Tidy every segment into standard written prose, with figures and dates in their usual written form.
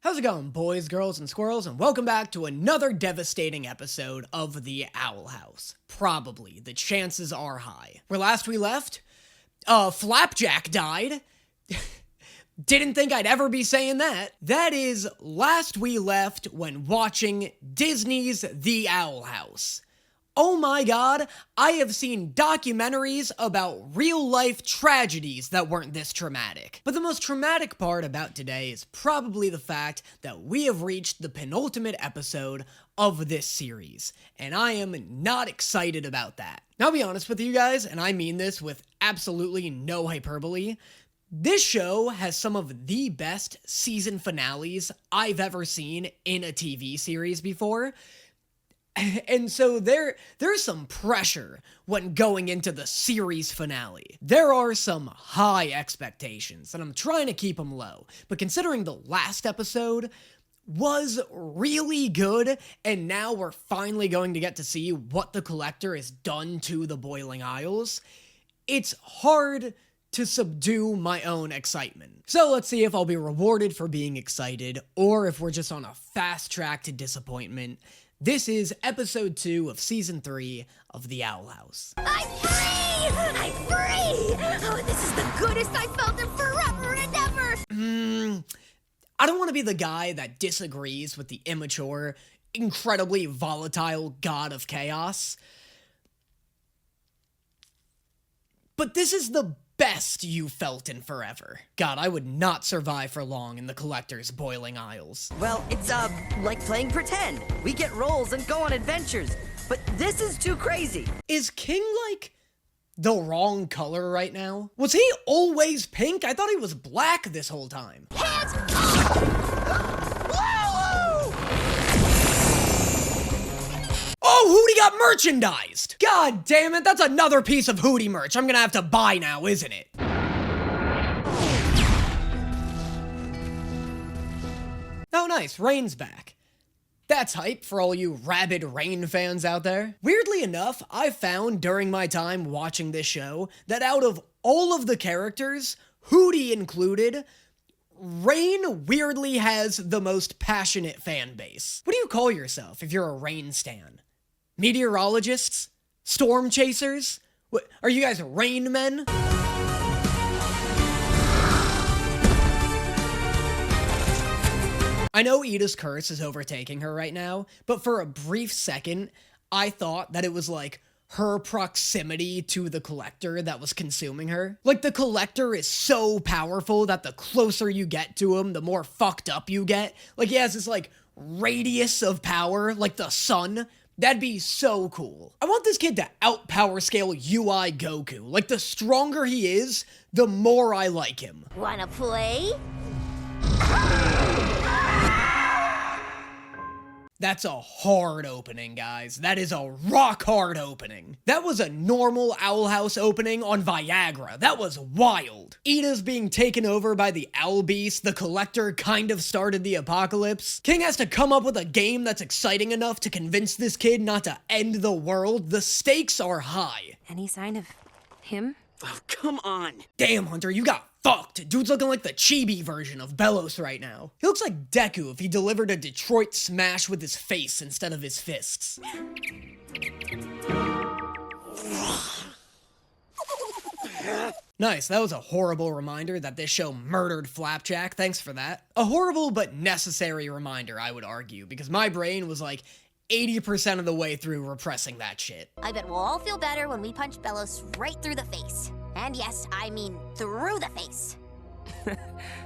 How's it going, boys, girls, and squirrels, and welcome back to another devastating episode of The Owl House. Probably. The chances are high. Where last we left, Flapjack died. Didn't think I'd ever be saying that. That is, last we left when watching Disney's The Owl House. Oh my god, I have seen documentaries about real-life tragedies that weren't this traumatic. But the most traumatic part about today is probably the fact that we have reached the penultimate episode of this series, and I am not excited about that. Now, I'll be honest with you guys, and I mean this with absolutely no hyperbole, this show has some of the best season finales I've ever seen in a TV series before. And so there's some pressure when going into the series finale. There are some high expectations, and I'm trying to keep them low. But considering the last episode was really good, and now we're finally going to get to see what the Collector has done to the Boiling Isles, it's hard to subdue my own excitement. So let's see if I'll be rewarded for being excited, or if we're just on a fast track to disappointment. This is episode 2 of season 3 of The Owl House. I'm free! I'm free! Oh, this is the goodest I've felt in forever and ever! I don't want to be the guy that disagrees with the immature, incredibly volatile god of chaos. But this is the best you felt in forever. God, I would not survive for long in the Collector's Boiling Isles. Well, it's, like playing pretend. We get roles and go on adventures, but this is too crazy. Is King, like, the wrong color right now? Was he always pink? I thought he was black this whole time. Hands up! Oh, Hootie got merchandised! God damn it, that's another piece of Hootie merch I'm gonna have to buy now, isn't it? Oh nice, Rain's back. That's hype for all you rabid Rain fans out there. Weirdly enough, I found during my time watching this show that out of all of the characters, Hootie included, Rain weirdly has the most passionate fan base. What do you call yourself if you're a Rain stan? Meteorologists? Storm chasers? What, are you guys rain men? I know Ida's curse is overtaking her right now, but for a brief second, I thought that it was like her proximity to the Collector that was consuming her. Like the Collector is so powerful that the closer you get to him, the more fucked up you get. Like he has this like radius of power, like the sun. That'd be so cool. I want this kid to outpower scale UI Goku. Like, the stronger he is, the more I like him. Wanna play? That's a hard opening, guys. That is a rock hard opening. That was a normal Owl House opening on Viagra. That was wild. Ida's being taken over by the Owl Beast. The Collector kind of started the apocalypse. King has to come up with a game that's exciting enough to convince this kid not to end the world. The stakes are high. Any sign of him? Oh, come on. Damn, Hunter, you got fucked. Dude's looking like the chibi version of Bellos right now. He looks like Deku if he delivered a Detroit smash with his face instead of his fists. Nice, that was a horrible reminder that this show murdered Flapjack. Thanks for that. A horrible but necessary reminder, I would argue, because my brain was like 80% of the way through repressing that shit. I bet we'll all feel better when we punch Bellos right through the face. And yes, I mean through the face.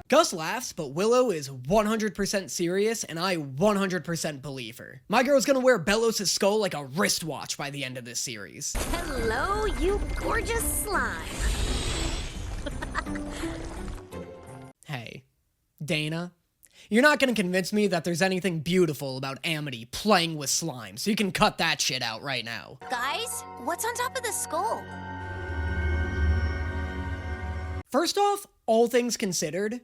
Gus laughs, but Willow is 100% serious, and I 100% believe her. My girl's gonna wear Bellos' skull like a wristwatch by the end of this series. Hello, you gorgeous slime. Hey, Dana, you're not gonna convince me that there's anything beautiful about Amity playing with slime, so you can cut that shit out right now. Guys, what's on top of the skull? First off, all things considered,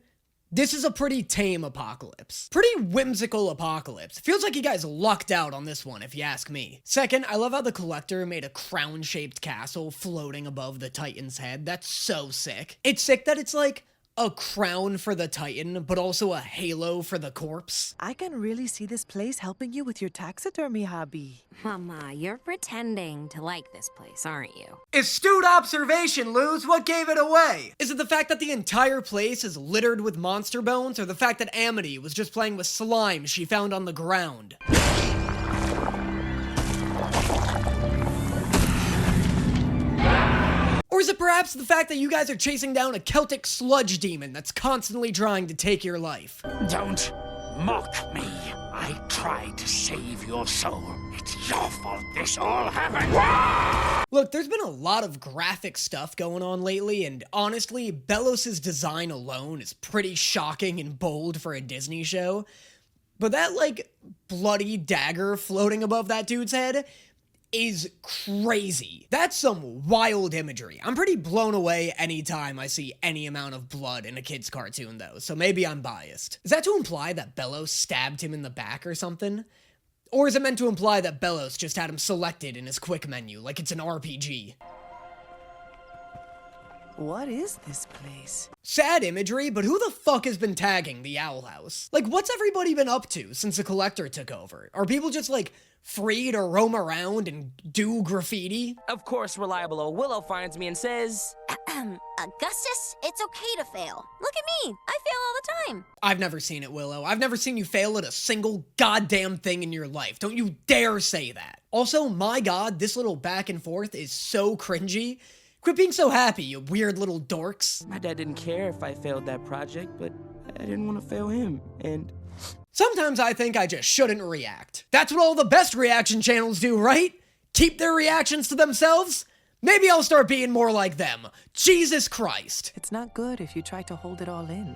this is a pretty tame apocalypse. Pretty whimsical apocalypse. Feels like you guys lucked out on this one, if you ask me. Second, I love how the Collector made a crown-shaped castle floating above the Titan's head. That's so sick. It's sick that it's like a crown for the Titan, but also a halo for the corpse. I can really see this place helping you with your taxidermy hobby. Mama, you're pretending to like this place, aren't you? Astute observation, Luz. What gave it away? Is it the fact that the entire place is littered with monster bones, or the fact that Amity was just playing with slime she found on the ground? Or is it perhaps the fact that you guys are chasing down a Celtic sludge demon that's constantly trying to take your life? Don't mock me. I tried to save your soul. It's your fault this all happened. Look, there's been a lot of graphic stuff going on lately, and honestly, Belos's design alone is pretty shocking and bold for a Disney show. But that, like, bloody dagger floating above that dude's head is crazy. That's some wild imagery. I'm pretty blown away anytime I see any amount of blood in a kid's cartoon, though, so maybe I'm biased. Is that to imply that Belos stabbed him in the back or something? Or is it meant to imply that Belos just had him selected in his quick menu, like it's an RPG? What is this place? Sad imagery, but who the fuck has been tagging the Owl House? Like, what's everybody been up to since the Collector took over? Are people just, like, free to roam around and do graffiti? Of course, reliable old Willow finds me and says, Augustus, it's okay to fail. Look at me. I fail all the time. I've never seen it, Willow. I've never seen you fail at a single goddamn thing in your life. Don't you dare say that. Also, my god, this little back and forth is so cringy. Quit being so happy, you weird little dorks. my dad didn't care if I failed that project, but I didn't want to fail him, and Sometimes I think I just shouldn't react. That's what all the best reaction channels do, right? Keep their reactions to themselves? Maybe I'll start being more like them. Jesus Christ. It's not good if you try to hold it all in.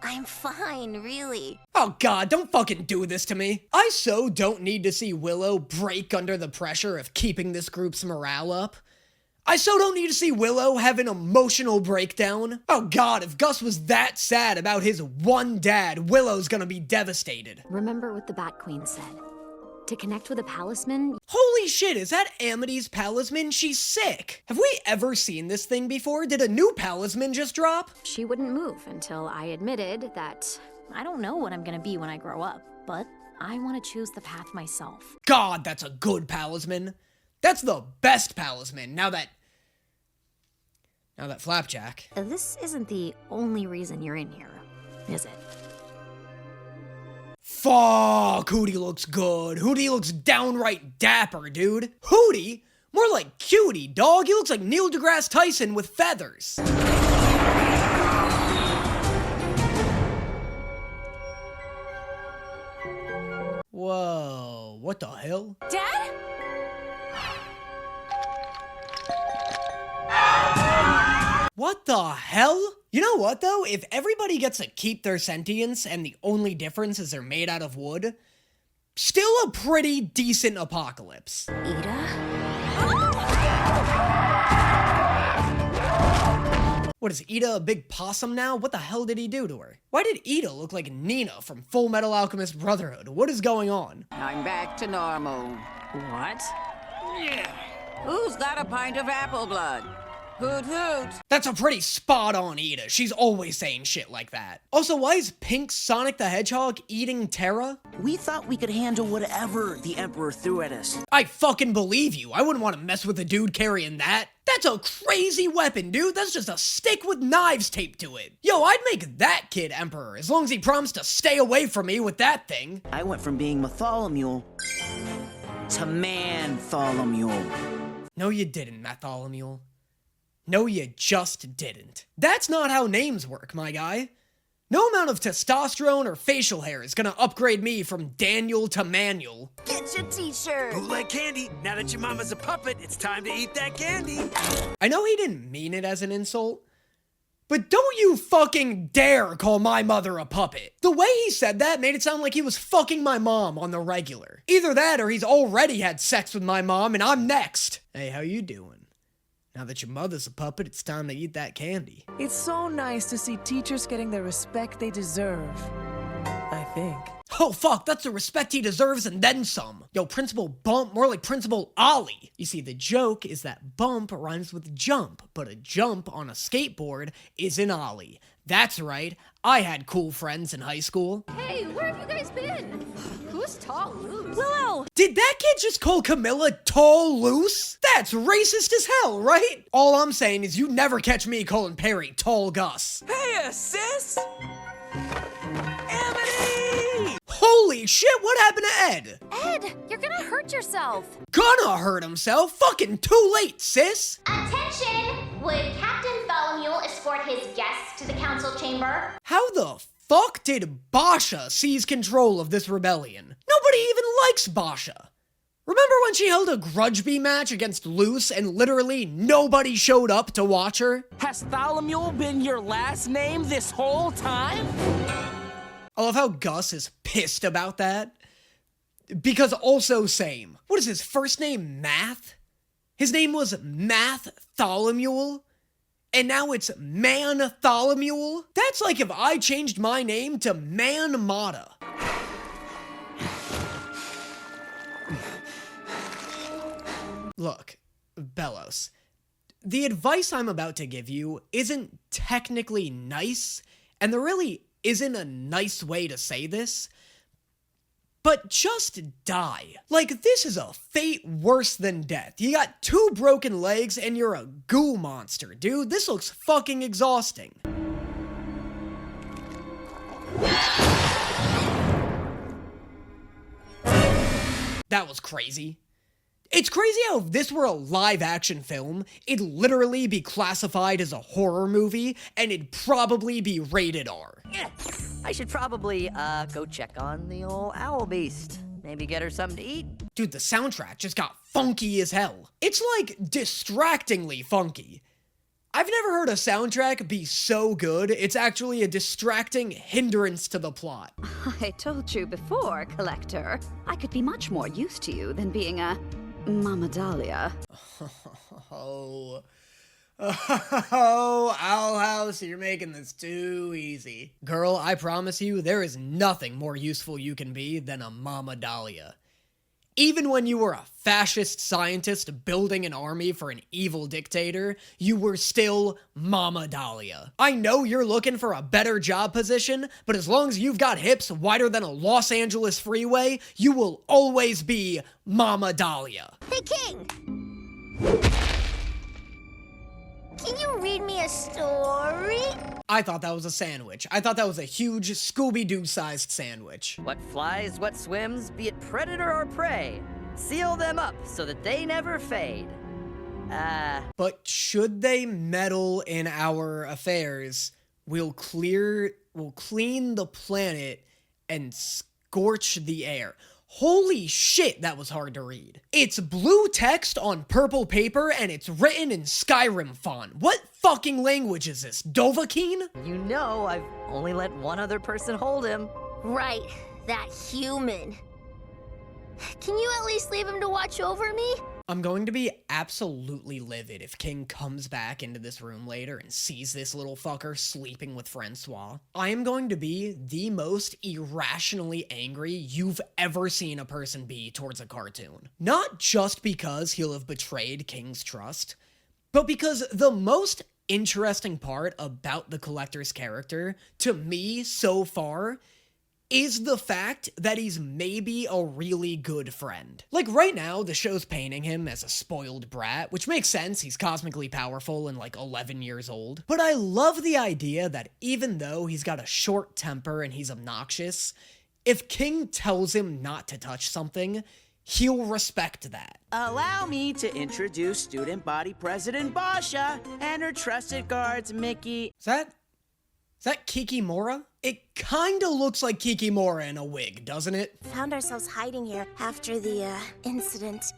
I'm fine, really. Oh god, don't fucking do this to me. I so don't need to see Willow break under the pressure of keeping this group's morale up. I so don't need to see Willow have an emotional breakdown. Oh god, if Gus was that sad about his one dad, Willow's gonna be devastated. Remember what the Bat Queen said. To connect with a palisman, Holy shit, is that Amity's palisman? She's sick. Have we ever seen this thing before? Did a new palisman just drop? she wouldn't move until I admitted that I don't know what I'm gonna be when I grow up, but I want to choose the path myself. God, that's a good palisman. That's the best palisman, now that Flapjack. This isn't the only reason you're in here, is it? Fuck, Hootie looks good. Hootie looks downright dapper, dude. Hootie? More like Cutie, dog. He looks like Neil deGrasse Tyson with feathers. Whoa, what the hell? Dad? What the hell? You know what, though? If everybody gets to keep their sentience and the only difference is they're made out of wood, still a pretty decent apocalypse. Ida? What is Ida, a big possum now? What the hell did he do to her? Why did Ida look like Nina from Full Metal Alchemist Brotherhood? What is going on? I'm back to normal. what? Who's got a pint of apple blood? Hoot hoot. That's a pretty spot-on Ida. She's always saying shit like that. Also, why is Pink Sonic the Hedgehog eating Terra? We thought we could handle whatever the Emperor threw at us. I fucking believe you. I wouldn't want to mess with a dude carrying that. That's a crazy weapon, dude. That's just a stick with knives taped to it. Yo, I'd make that kid Emperor, as long as he promised to stay away from me with that thing. I went from being Matholomew to Man-Tholomew. No, you didn't, Matholomew. No, you just didn't. That's not how names work, my guy. No amount of testosterone or facial hair is gonna upgrade me from Daniel to Manuel. Get your t-shirt. Bootleg candy. Now that your mama's a puppet, it's time to eat that candy. I know he didn't mean it as an insult, but don't you fucking dare call my mother a puppet. The way he said that made it sound like he was fucking my mom on the regular. Either that or he's already had sex with my mom and I'm next. Hey, how you doing? Now that your mother's a puppet, it's time to eat that candy. It's so nice to see teachers getting the respect they deserve, I think. Oh fuck, that's the respect he deserves and then some. Yo, Principal Bump, more like Principal Ollie. You see, the joke is that bump rhymes with jump, but a jump on a skateboard is an ollie. That's right, I had cool friends in high school. Hey, where have you guys been? Who's Tall Loose? Willow! Did that kid just call Camila tall loose? That's racist as hell, right? All I'm saying is you never catch me calling Perry tall Gus. Hey, sis! Amity! Holy shit, what happened to Ed? Ed, you're gonna hurt yourself. Gonna hurt himself? Fucking too late, sis! Attention! Would Captain Tholomew escort his guests to the council chamber? How the fuck did Basha seize control of this rebellion? Nobody even likes Basha. Remember when she held a grudge bee match against Luce and literally nobody showed up to watch her? Has Tholomew been your last name this whole time? I love how Gus is pissed about that. Because also same. What is his first name? Math? His name was Math Tholomew? And now it's Man Tholomew? That's like if I changed my name to Man Mata. Look, Bellows, the advice I'm about to give you isn't technically nice, and there really isn't a nice way to say this, but just die. Like, this is a fate worse than death. You got 2 broken legs and you're a goo monster, dude. This looks fucking exhausting. That was crazy. It's crazy how if this were a live-action film, it'd literally be classified as a horror movie, and it'd probably be rated R. Yeah, I should probably, go check on the old owl beast. Maybe get her something to eat. Dude, the soundtrack just got funky as hell. It's like distractingly funky. I've never heard a soundtrack be so good, it's actually a distracting hindrance to the plot. I told you before, Collector. I could be much more used to you than being a Mama Dahlia. Oh, Owl House, you're making this too easy. Girl, I promise you, there is nothing more useful you can be than a Mama Dahlia. Even when you were a fascist scientist building an army for an evil dictator, you were still Mama Dahlia. I know you're looking for a better job position, but as long as you've got hips wider than a Los Angeles freeway, you will always be Mama Dahlia. Hey, King! Can you read me a story? I thought that was a sandwich. I thought that was a huge Scooby-Doo-sized sandwich. What flies, what swims, be it predator or prey, seal them up so that they never fade. But should they meddle in our affairs, we'll clean the planet and scorch the air. Holy shit, that was hard to read. It's blue text on purple paper and it's written in Skyrim font. What fucking language is this? Dovahkiin? You know I've only let one other person hold him. Right, that human. Can you at least leave him to watch over me? I'm going to be absolutely livid if King comes back into this room later and sees this little fucker sleeping with Francois. I am going to be the most irrationally angry you've ever seen a person be towards a cartoon. Not just because he'll have betrayed King's trust, but because the most interesting part about the Collector's character, to me so far, is the fact that he's maybe a really good friend. Like, right now, the show's painting him as a spoiled brat, which makes sense, he's cosmically powerful and like 11 years old. But I love the idea that even though he's got a short temper and he's obnoxious, if King tells him not to touch something, he'll respect that. Allow me to introduce Student Body President Basha and her trusted guards, Mickey. Is that Kikimora? It kinda looks like Kikimora in a wig, doesn't it? Found ourselves hiding here after the, incident.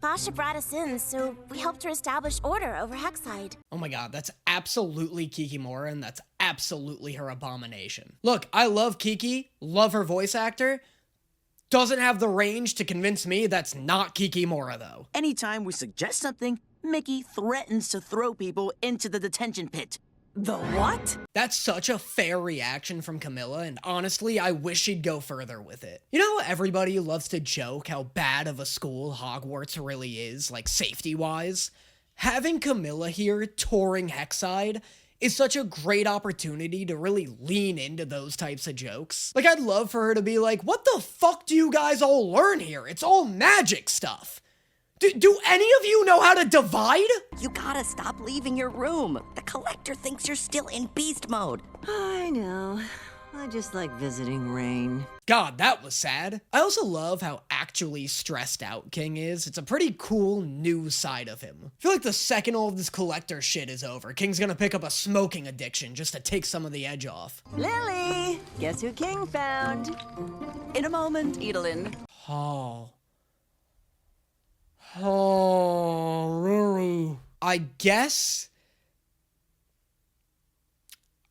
Basha brought us in, so we helped her establish order over Hexside. Oh my god, that's absolutely Kikimora, and that's absolutely her abomination. Look, I love Kiki, love her voice actor. Doesn't have the range to convince me that's not Kikimora, though. Anytime we suggest something, Mickey threatens to throw people into the detention pit. The what? That's such a fair reaction from Camila, and honestly, I wish she'd go further with it. You know, everybody loves to joke how bad of a school Hogwarts really is, like safety-wise. Having Camila here touring Hexside is such a great opportunity to really lean into those types of jokes. Like, I'd love for her to be like, what the fuck do you guys all learn here? It's all magic stuff. Do any of you know how to divide? You gotta stop leaving your room. The collector thinks you're still in beast mode. I know. I just like visiting Rain. God, that was sad. I also love how actually stressed out King is. It's a pretty cool new side of him. I feel like the second all of this collector shit is over, King's gonna pick up a smoking addiction just to take some of the edge off. Lily! Guess who King found? In a moment, Edelin. Oh, really? I guess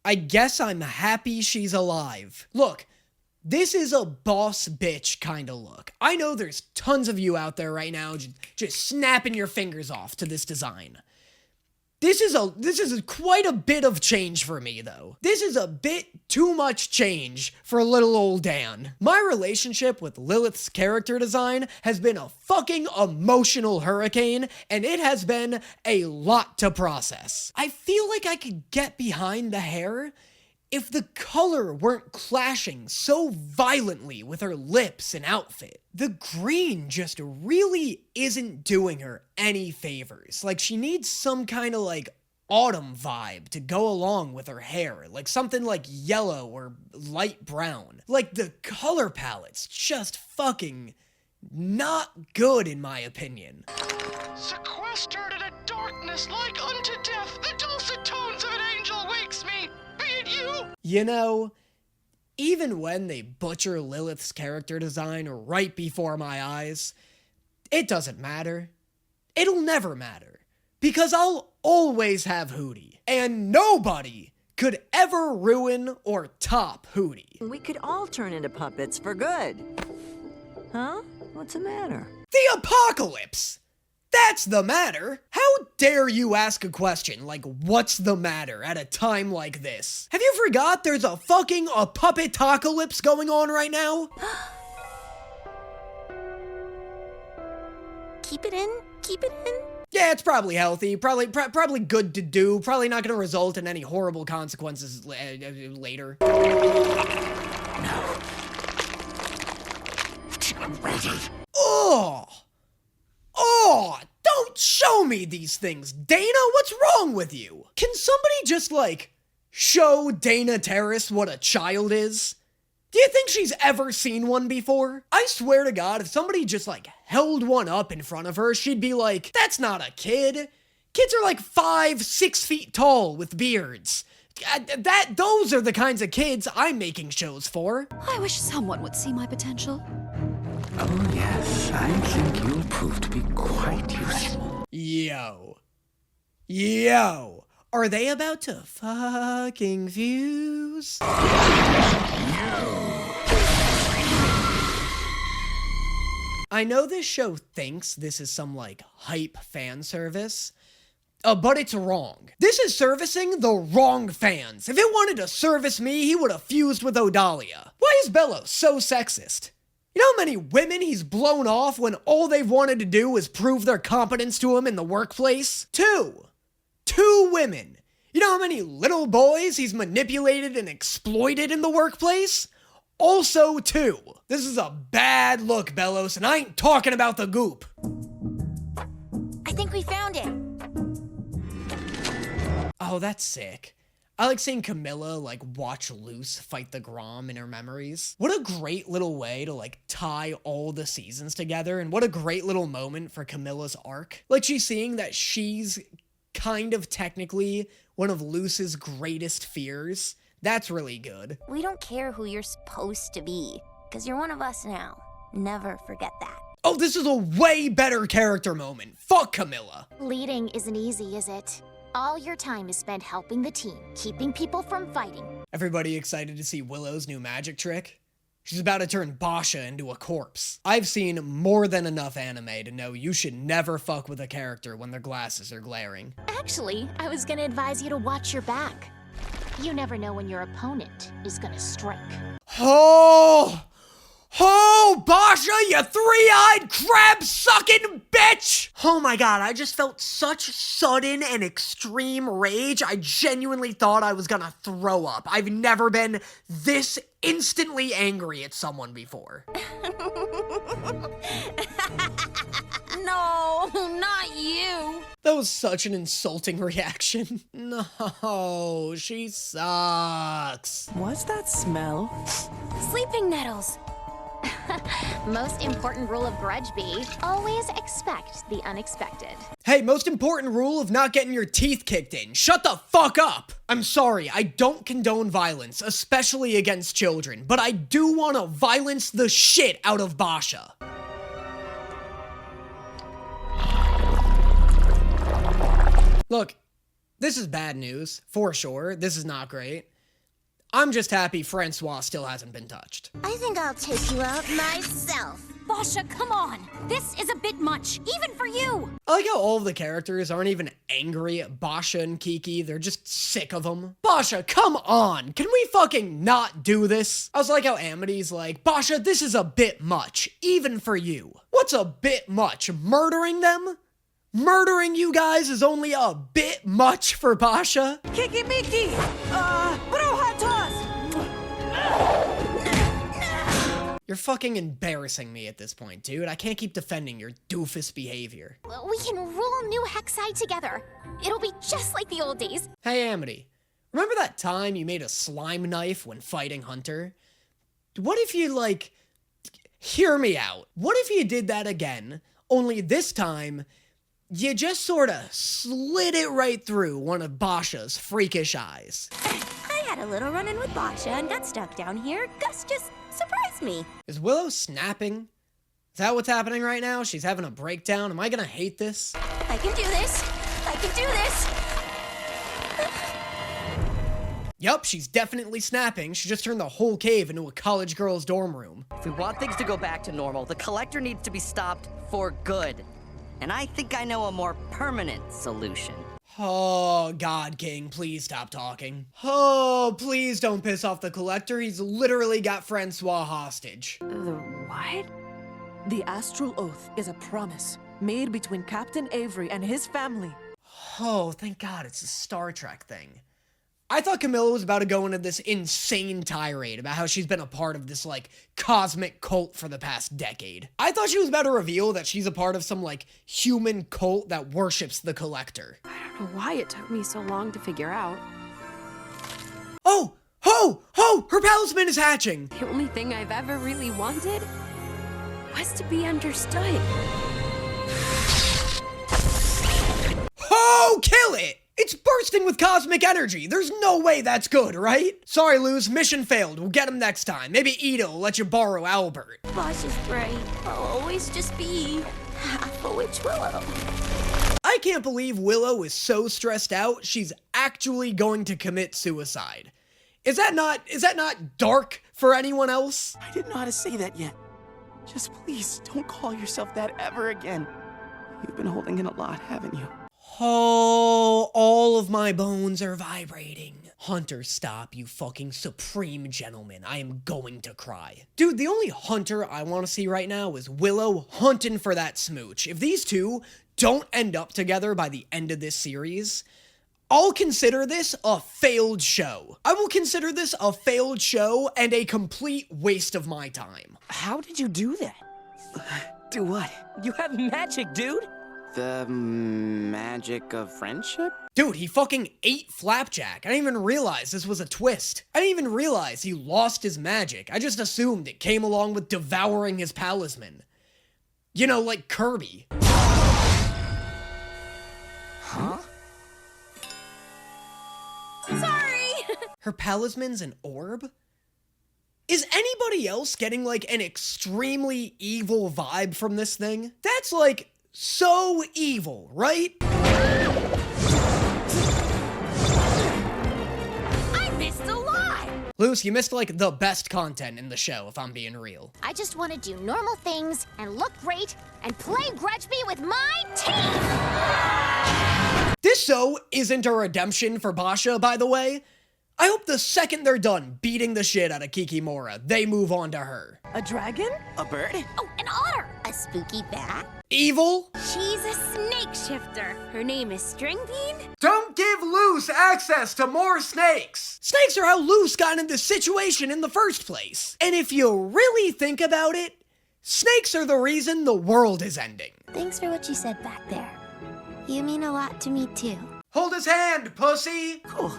I'm happy she's alive. Look, this is a boss bitch kind of look. I know there's tons of you out there right now just snapping your fingers off to this design. This is quite a bit of change for me, though. This is a bit too much change for little old Dan. My relationship with Lilith's character design has been a fucking emotional hurricane, and it has been a lot to process. I feel like I could get behind the hair if the color weren't clashing so violently with her lips and outfit. The green just really isn't doing her any favors. Like, she needs some kind of, like, autumn vibe to go along with her hair. Like, something like yellow or light brown. Like, the color palette's just fucking not good, in my opinion. Sequestered in a darkness like unto death, the dulcet tones of an angel wakes me. Be it you? You know, even when they butcher Lilith's character design right before my eyes, it doesn't matter. It'll never matter. Because I'll always have Hootie. And nobody could ever ruin or top Hootie. We could all turn into puppets for good. Huh? What's the matter? The apocalypse! That's the matter! How dare you ask a question like, what's the matter, at a time like this? Have you forgot there's a fucking puppet-apocalypse going on right now? Keep it in? Keep it in? Yeah, it's probably healthy, probably good to do, probably not gonna result in any horrible consequences later. No. I'm ready. Oh, don't show me these things, Dana! What's wrong with you? Can somebody just, like, show Dana Terrace what a child is? Do you think she's ever seen one before? I swear to God, if somebody just, like, held one up in front of her, she'd be like, that's not a kid. Kids are like 5-6 feet tall with beards. Those are the kinds of kids I'm making shows for. I wish someone would see my potential. Oh yes, I think you'll prove to be quite useful. Yo, are they about to fucking fuse? I know this show thinks this is some, like, hype fan service, but it's wrong. This is servicing the wrong fans. If it wanted to service me, he would have fused with Odalia. Why is Bello so sexist? You know how many women he's blown off when all they've wanted to do is prove their competence to him in the workplace? Two women. You know how many little boys he's manipulated and exploited in the workplace? Also 2. This is a bad look, Bellos, and I ain't talking about the goop. I think we found it. Oh, that's sick. I like seeing Camila, like, watch Luce fight the Grom in her memories. What a great little way to, like, tie all the seasons together, and what a great little moment for Camilla's arc. Like, she's seeing that she's kind of technically one of Luce's greatest fears. That's really good. We don't care who you're supposed to be, because you're one of us now. Never forget that. Oh, this is a way better character moment. Fuck Camila. Leading isn't easy, is it? All your time is spent helping the team, keeping people from fighting. Everybody excited to see Willow's new magic trick? She's about to turn Basha into a corpse. I've seen more than enough anime to know you should never fuck with a character when their glasses are glaring. Actually, I was gonna advise you to watch your back. You never know when your opponent is gonna strike. Oh! Oh, Basha, you three-eyed crab-sucking bitch! Oh my god, I just felt such sudden and extreme rage, I genuinely thought I was gonna throw up. I've never been this instantly angry at someone before. No, not you. That was such an insulting reaction. No, she sucks. What's that smell? Sleeping nettles. Most important rule of Grudge Bee, always expect the unexpected. Hey, most important rule of not getting your teeth kicked in. Shut the fuck up! I'm sorry, I don't condone violence, especially against children, but I do want to violence the shit out of Basha. Look, this is bad news, for sure. This is not great. I'm just happy Francois still hasn't been touched. I think I'll take you out myself. Basha, come on! This is a bit much, even for you! I like how all of the characters aren't even angry at Basha and Kiki, they're just sick of them. Basha, come on! Can we fucking not do this? I was like how Amity's like, Basha, this is a bit much, even for you. What's a bit much? Murdering them? Murdering you guys is only a bit much for Basha? Kiki Miki! Bro hot toss! You're fucking embarrassing me at this point, dude. I can't keep defending your doofus behavior. We can rule new Hexai together. It'll be just like the old days. Hey, Amity. Remember that time you made a slime knife when fighting Hunter? What if you, like... Hear me out. What if you did that again, only this time... you just sorta slid it right through one of Basha's freakish eyes. I had a little run-in with Basha and got stuck down here. Gus just surprised me. Is Willow snapping? Is that what's happening right now? She's having a breakdown? Am I gonna hate this? I can do this. I can do this. Yup, she's definitely snapping. She just turned the whole cave into a college girl's dorm room. If we want things to go back to normal, the Collector needs to be stopped for good. And I think I know a more permanent solution. Oh, God King, please stop talking. Oh, please don't piss off the Collector. He's literally got Francois hostage. The what? The Astral Oath is a promise made between Captain Avery and his family. Oh, thank God, it's a Star Trek thing. I thought Camila was about to go into this insane tirade about how she's been a part of this, like, cosmic cult for the past decade. I thought she was about to reveal that she's a part of some, like, human cult that worships the Collector. I don't know why it took me so long to figure out. Oh! Ho! Ho! Her talisman is hatching! The only thing I've ever really wanted was to be understood. Ho! Kill it! It's bursting with cosmic energy. There's no way that's good, right? Sorry, Luz. Mission failed. We'll get him next time. Maybe Ito will let you borrow Albert. Bosh is right. I'll always just be half a witch Willow. I can't believe Willow is so stressed out, she's actually going to commit suicide. Is that not dark for anyone else? I didn't know how to say that yet. Just please, don't call yourself that ever again. You've been holding in a lot, haven't you? Oh, all of my bones are vibrating. Hunter, stop, you fucking supreme gentleman. I am going to cry. Dude, the only Hunter I want to see right now is Willow hunting for that smooch. If these two don't end up together by the end of this series, I'll consider this a failed show. I will consider this a failed show and a complete waste of my time. How did you do that? Do what? You have magic, dude! The magic of friendship? Dude, he fucking ate Flapjack. I didn't even realize this was a twist. I didn't even realize he lost his magic. I just assumed it came along with devouring his talisman. You know, like Kirby. Huh? Sorry! Her talisman's an orb? Is anybody else getting, like, an extremely evil vibe from this thing? That's, like, so evil, right? I missed a lot! Luce, you missed, like, the best content in the show, if I'm being real. I just want to do normal things and look great and play Grudge Bee with my team! This show isn't a redemption for Basha, by the way. I hope the second they're done beating the shit out of Kikimora, they move on to her. A dragon? A bird? Oh, an otter! A spooky bat? Evil? She's a snake shifter. Her name is Stringbean. Don't give Luce access to more snakes! Snakes are how Luce got in this situation in the first place. And if you really think about it, snakes are the reason the world is ending. Thanks for what you said back there. You mean a lot to me, too. Hold his hand, pussy! Cool.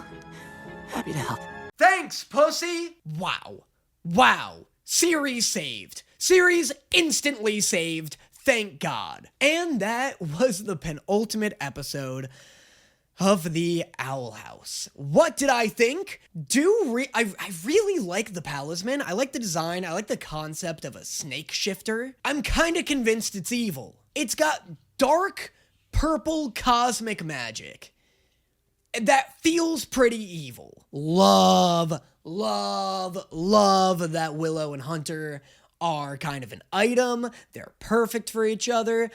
Happy to help. Thanks, pussy! Wow. Wow. Series saved. Series instantly saved. Thank God. And that was the penultimate episode of the Owl House. What did I think? I really like the Palisman. I like the design. I like the concept of a snake shifter. I'm kind of convinced it's evil. It's got dark, purple cosmic magic that feels pretty evil. Love that Willow and Hunter are kind of an item. They're perfect for each other.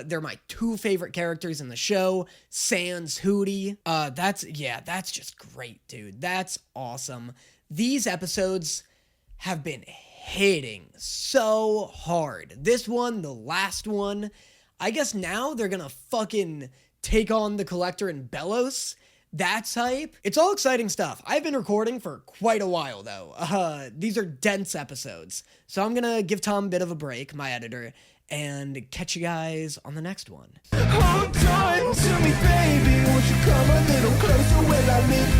They're my two favorite characters in the show. Sans Hootie. That's just great, dude. That's awesome. These episodes have been hitting so hard. This one, the last one, I guess now they're gonna fucking take on the Collector and Belos. That's hype. It's all exciting stuff. I've been recording for quite a while, though. These are dense episodes. So I'm gonna give Tom a bit of a break, my editor, and catch you guys on the next one. Hold on to me, baby. Won't you come a little closer when I lean